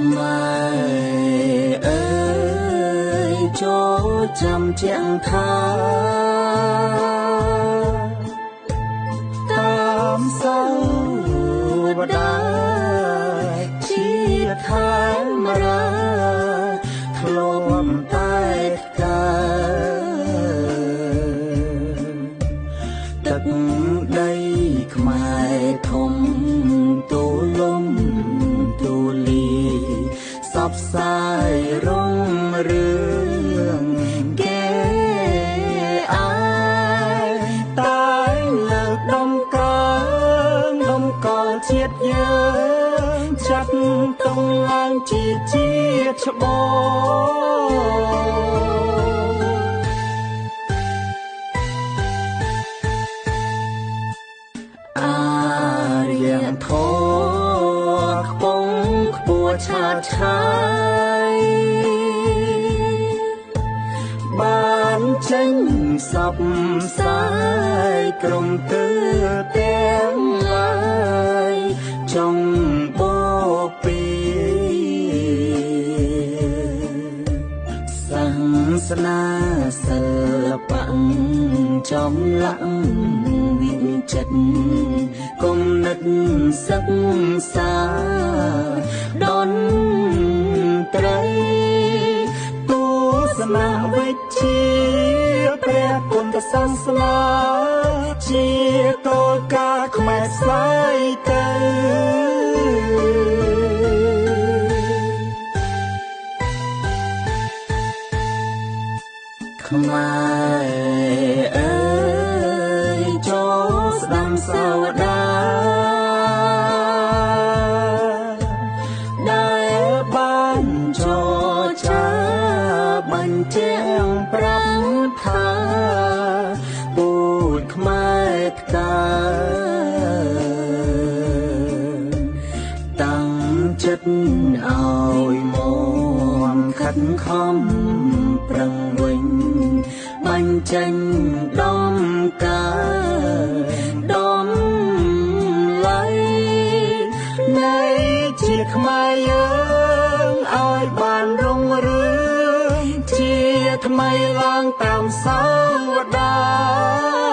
ខ្មែរអើយចូលចាំជាងថាតាមសៅវតាជាខែមរាធ្លាប់តែទឹកដីខ្មែរធំទូលំទូលាសពសាយរុងរឿងគេអាយតែលើកដំកើងដំកល់ជាតិយើងចាត់តុងឡើងជាជាតិច្បងធរខ្ពងខ្ពស់ឆាតឆាយបានចេញសពសាយក្រុមទើទាំងឡាយចង់បពីសាសនាសិល្បៈចំឡាក់វិចិត្រគំនិតសិក្សាតន្ត្រីទស្សនវិជ្ជាព្រះពុទ្ធសាសនាជាគោលការណ៍ខ្មែរស្លាយទៅខ្មែរអើយចូលស្ដាំសាវតាដែលបានចរចាបញ្ជាក់ប្រាំថាពូជខ្មែរផ្កាតាំងចិត្តឲ្យមកខិតខំប្រឹងវិញបញ្ចេញដំដំឡៃនៃជាខ្មែរយើងឲ្យបានរុងរឿងជាថ្មីឡើងតាមសាវតា